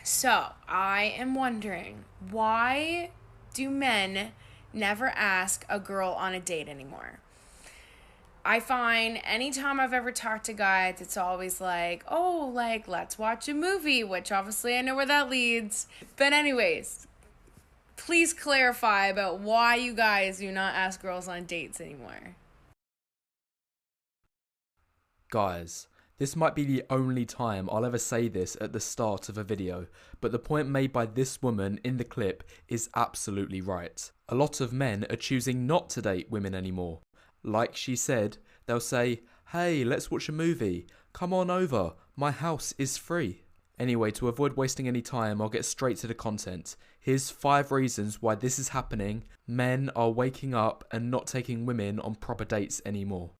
So, I am wondering, why do men never ask a girl on a date anymore? I find anytime I've ever talked to guys, it's always like, oh, like, let's watch a movie, which obviously I know where that leads. But, anyways, please clarify about why you guys do not ask girls on dates anymore. Guys, this might be the only time I'll ever say this at the start of a video, but the point made by this woman in the clip is absolutely right. A lot of men are choosing not to date women anymore. Like she said, they'll say, "Hey, let's watch a movie. Come on over. My house is free." Anyway, to avoid wasting any time, I'll get straight to the content. Here's 5 reasons why this is happening. Men are waking up and not taking women on proper dates anymore.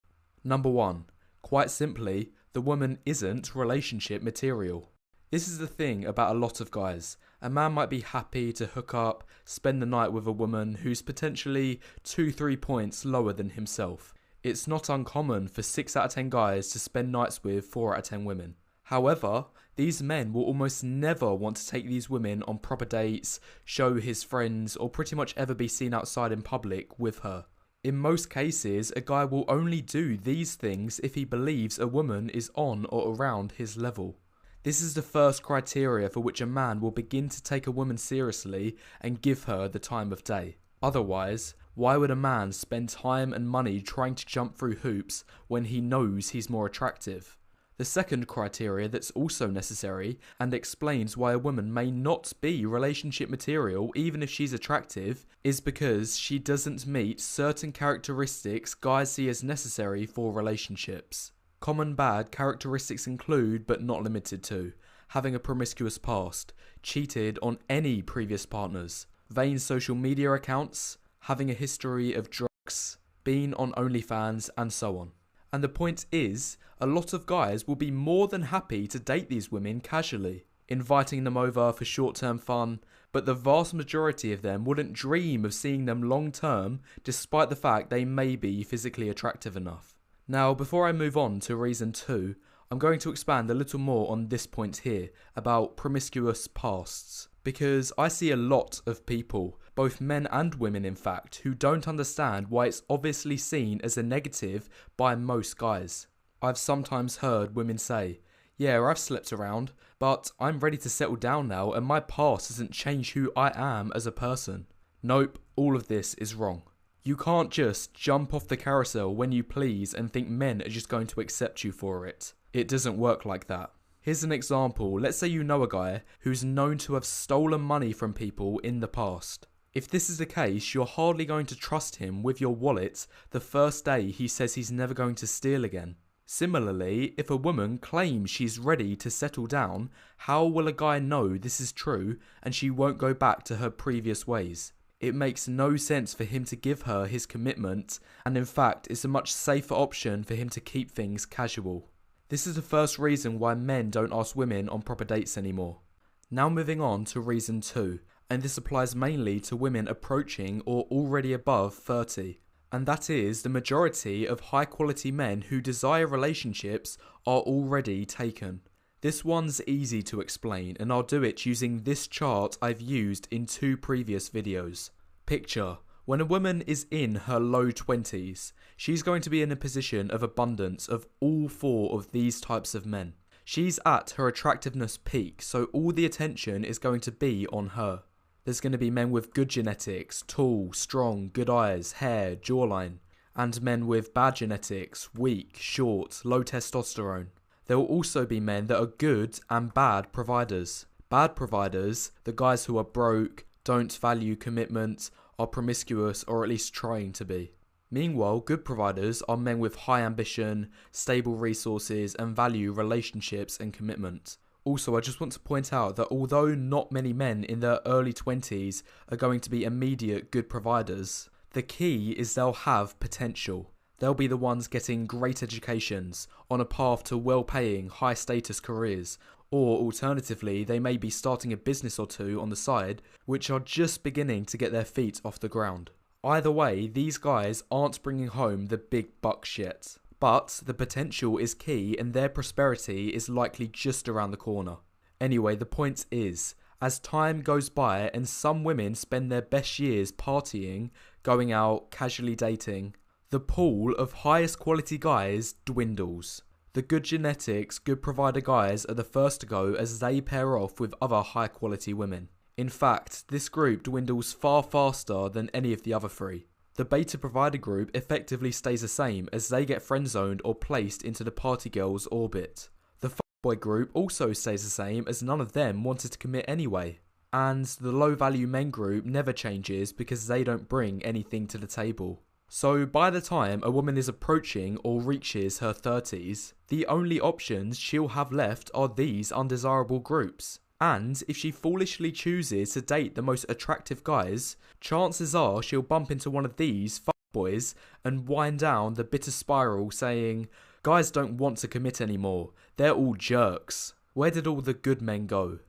Number 1. Quite simply, the woman isn't relationship material. This is the thing about a lot of guys. A man might be happy to hook up, spend the night with a woman who's potentially 2-3 points lower than himself. It's not uncommon for 6 out of 10 guys to spend nights with 4 out of 10 women. However, these men will almost never want to take these women on proper dates, show his friends, or pretty much ever be seen outside in public with her. In most cases, a guy will only do these things if he believes a woman is on or around his level. This is the first criteria for which a man will begin to take a woman seriously and give her the time of day. Otherwise, why would a man spend time and money trying to jump through hoops when he knows he's more attractive? The second criteria that's also necessary and explains why a woman may not be relationship material even if she's attractive is because she doesn't meet certain characteristics guys see as necessary for relationships. Common bad characteristics include, but not limited to, having a promiscuous past, cheated on any previous partners, vain social media accounts, having a history of drugs, being on OnlyFans, and so on. And the point is, a lot of guys will be more than happy to date these women casually, inviting them over for short-term fun, but the vast majority of them wouldn't dream of seeing them long-term despite the fact they may be physically attractive enough. Now, before I move on to reason 2, I'm going to expand a little more on this point here about promiscuous pasts, because I see a lot of people, both men and women in fact, who don't understand why it's obviously seen as a negative by most guys. I've sometimes heard women say, "Yeah, I've slept around, but I'm ready to settle down now and my past doesn't change who I am as a person." Nope, all of this is wrong. You can't just jump off the carousel when you please and think men are just going to accept you for it. It doesn't work like that. Here's an example. Let's say you know a guy who's known to have stolen money from people in the past. If this is the case, you're hardly going to trust him with your wallet the first day he says he's never going to steal again. Similarly, if a woman claims she's ready to settle down, how will a guy know this is true and she won't go back to her previous ways? It makes no sense for him to give her his commitment, and in fact, it's a much safer option for him to keep things casual. This is the first reason why men don't ask women on proper dates anymore. Now moving on to reason 2, and this applies mainly to women approaching or already above 30. And that is the majority of high quality men who desire relationships are already taken. This one's easy to explain and I'll do it using this chart I've used in 2 previous videos. Picture, when a woman is in her low 20s, she's going to be in a position of abundance of all 4 of these types of men. She's at her attractiveness peak, so all the attention is going to be on her. There's going to be men with good genetics, tall, strong, good eyes, hair, jawline, and men with bad genetics, weak, short, low testosterone. There will also be men that are good and bad providers. Bad providers, the guys who are broke, don't value commitment, are promiscuous or at least trying to be. Meanwhile, good providers are men with high ambition, stable resources and value relationships and commitment. Also, I just want to point out that although not many men in their early 20s are going to be immediate good providers, the key is they'll have potential. They'll be the ones getting great educations, on a path to well-paying, high-status careers, or alternatively, they may be starting a business or 2 on the side, which are just beginning to get their feet off the ground. Either way, these guys aren't bringing home the big bucks yet. But the potential is key and their prosperity is likely just around the corner. Anyway, the point is, as time goes by and some women spend their best years partying, going out, casually dating, the pool of highest quality guys dwindles. The good genetics, good provider guys are the first to go as they pair off with other high quality women. In fact, this group dwindles far faster than any of the other three. The beta provider group effectively stays the same as they get friend zoned or placed into the party girls' orbit. The fuckboy group also stays the same as none of them wanted to commit anyway. And the low value men group never changes because they don't bring anything to the table. So by the time a woman is approaching or reaches her 30s, the only options she'll have left are these undesirable groups. And if she foolishly chooses to date the most attractive guys, chances are she'll bump into one of these fuckboys and wind down the bitter spiral saying, "Guys don't want to commit anymore, they're all jerks. Where did all the good men go?"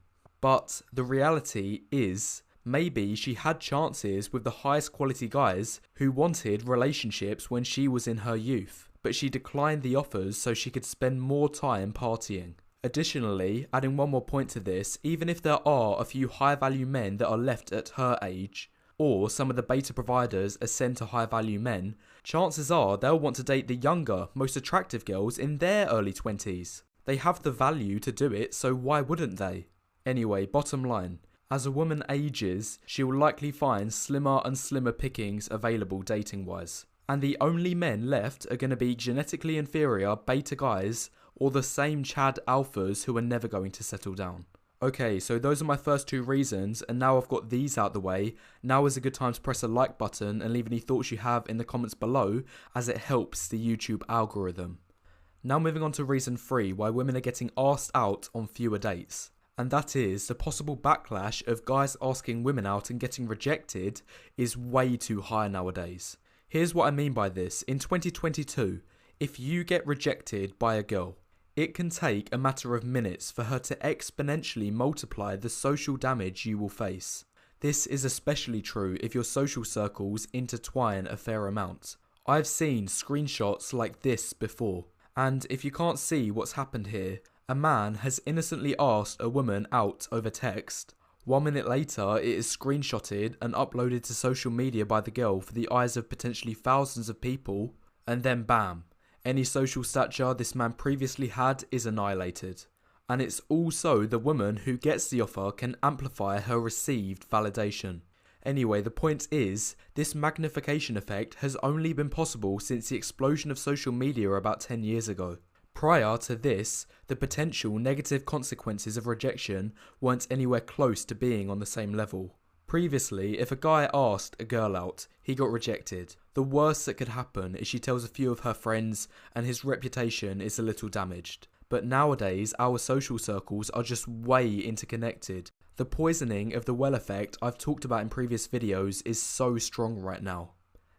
But the reality is, maybe she had chances with the highest quality guys who wanted relationships when she was in her youth, but she declined the offers so she could spend more time partying. Additionally, adding one more point to this, even if there are a few high value men that are left at her age, or some of the beta providers ascend to high value men, chances are they'll want to date the younger, most attractive girls in their early 20s. They have the value to do it, so why wouldn't they? Anyway, bottom line, as a woman ages, she will likely find slimmer and slimmer pickings available dating wise. And the only men left are going to be genetically inferior beta guys or the same Chad alphas who are never going to settle down. Okay, so those are my first two reasons, and now I've got these out the way, now is a good time to press the like button and leave any thoughts you have in the comments below, as it helps the YouTube algorithm. Now moving on to reason 3, why women are getting asked out on fewer dates. And that is, the possible backlash of guys asking women out and getting rejected is way too high nowadays. Here's what I mean by this. In 2022, if you get rejected by a girl, it can take a matter of minutes for her to exponentially multiply the social damage you will face. This is especially true if your social circles intertwine a fair amount. I've seen screenshots like this before, and if you can't see what's happened here, a man has innocently asked a woman out over text. 1 minute later, it is screenshotted and uploaded to social media by the girl for the eyes of potentially thousands of people, and then bam, any social stature this man previously had is annihilated. And it's also the woman who gets the offer can amplify her received validation. Anyway, the point is, this magnification effect has only been possible since the explosion of social media about 10 years ago. Prior to this, the potential negative consequences of rejection weren't anywhere close to being on the same level. Previously, if a guy asked a girl out, he got rejected. The worst that could happen is she tells a few of her friends and his reputation is a little damaged. But nowadays, our social circles are just way interconnected. The poisoning of the well effect I've talked about in previous videos is so strong right now.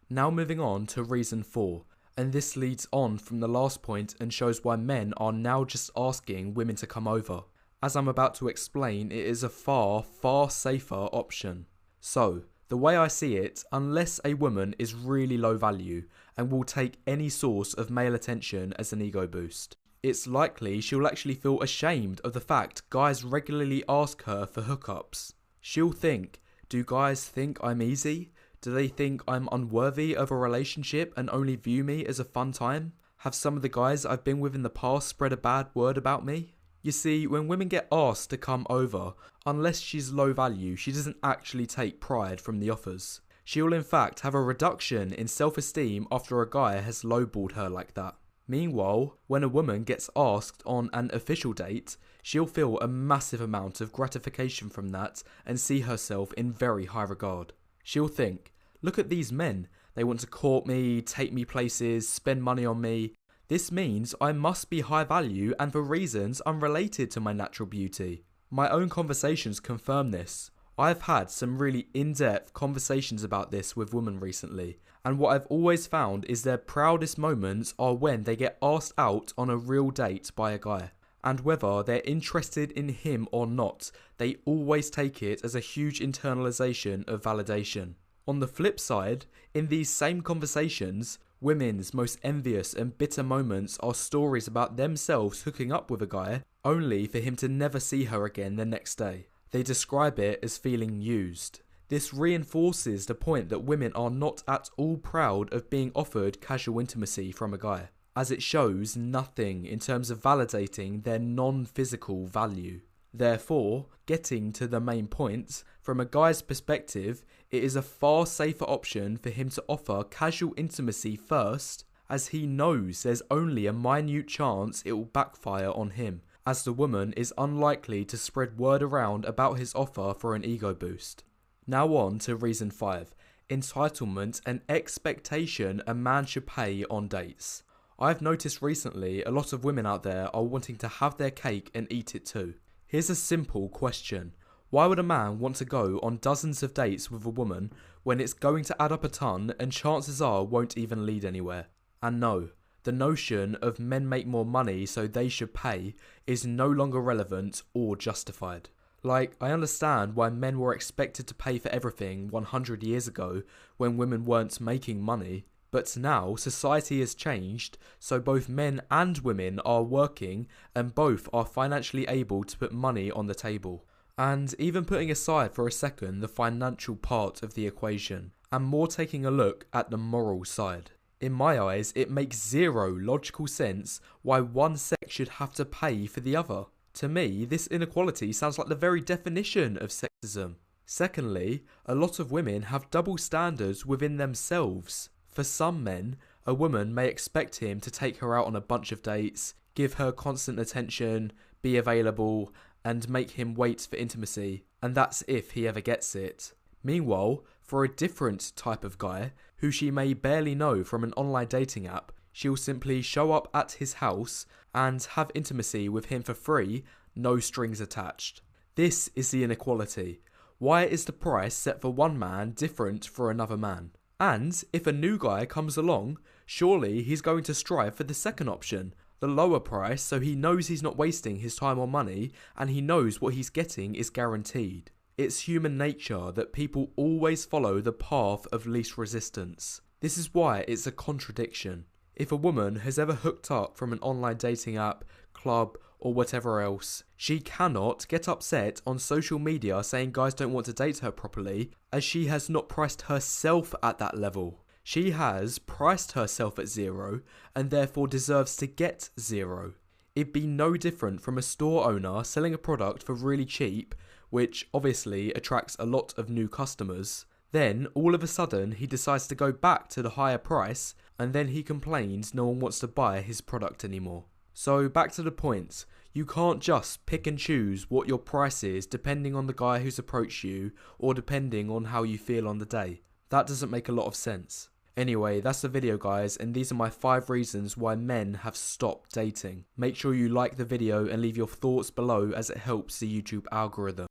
Now moving on to reason 4. And this leads on from the last point and shows why men are now just asking women to come over. As I'm about to explain, it is a far, far safer option. So, the way I see it, unless a woman is really low value and will take any source of male attention as an ego boost, it's likely she'll actually feel ashamed of the fact guys regularly ask her for hookups. She'll think, do guys think I'm easy? Do they think I'm unworthy of a relationship and only view me as a fun time? Have some of the guys I've been with in the past spread a bad word about me? You see, when women get asked to come over, unless she's low value, she doesn't actually take pride from the offers. She'll in fact have a reduction in self-esteem after a guy has lowballed her like that. Meanwhile, when a woman gets asked on an official date, she'll feel a massive amount of gratification from that and see herself in very high regard. She'll think, look at these men, they want to court me, take me places, spend money on me. This means I must be high value and for reasons unrelated to my natural beauty. My own conversations confirm this. I've had some really in-depth conversations about this with women recently, and what I've always found is their proudest moments are when they get asked out on a real date by a guy. And whether they're interested in him or not, they always take it as a huge internalization of validation. On the flip side, in these same conversations, women's most envious and bitter moments are stories about themselves hooking up with a guy only for him to never see her again the next day. They describe it as feeling used. This reinforces the point that women are not at all proud of being offered casual intimacy from a guy, as it shows nothing in terms of validating their non-physical value. Therefore, getting to the main point, from a guy's perspective, it is a far safer option for him to offer casual intimacy first, as he knows there's only a minute chance it will backfire on him, as the woman is unlikely to spread word around about his offer for an ego boost. Now on to reason 5, entitlement and expectation a man should pay on dates. I've noticed recently a lot of women out there are wanting to have their cake and eat it too. Here's a simple question. Why would a man want to go on dozens of dates with a woman when it's going to add up a ton and chances are won't even lead anywhere? And no, the notion of men make more money so they should pay is no longer relevant or justified. Like, I understand why men were expected to pay for everything 100 years ago when women weren't making money, but now society has changed, so both men and women are working and both are financially able to put money on the table. And even putting aside for a second the financial part of the equation, and more taking a look at the moral side. In my eyes, it makes zero logical sense why one sex should have to pay for the other. To me, this inequality sounds like the very definition of sexism. Secondly, a lot of women have double standards within themselves. For some men, a woman may expect him to take her out on a bunch of dates, give her constant attention, be available, and make him wait for intimacy, and that's if he ever gets it. Meanwhile, for a different type of guy, who she may barely know from an online dating app, she'll simply show up at his house and have intimacy with him for free, no strings attached. This is the inequality. Why is the price set for one man different for another man? And if a new guy comes along, surely he's going to strive for the second option, the lower price, so he knows he's not wasting his time or money and he knows what he's getting is guaranteed. It's human nature that people always follow the path of least resistance. This is why it's a contradiction. If a woman has ever hooked up from an online dating app, club, or whatever else, she cannot get upset on social media saying guys don't want to date her properly, as she has not priced herself at that level. She has priced herself at zero and therefore deserves to get zero. It'd be no different from a store owner selling a product for really cheap, which obviously attracts a lot of new customers. Then, all of a sudden, he decides to go back to the higher price, and then he complains no one wants to buy his product anymore. So, back to the point. You can't just pick and choose what your price is depending on the guy who's approached you, or depending on how you feel on the day. That doesn't make a lot of sense. Anyway, that's the video guys, and these are my 5 reasons why men have stopped dating. Make sure you like the video and leave your thoughts below as it helps the YouTube algorithm.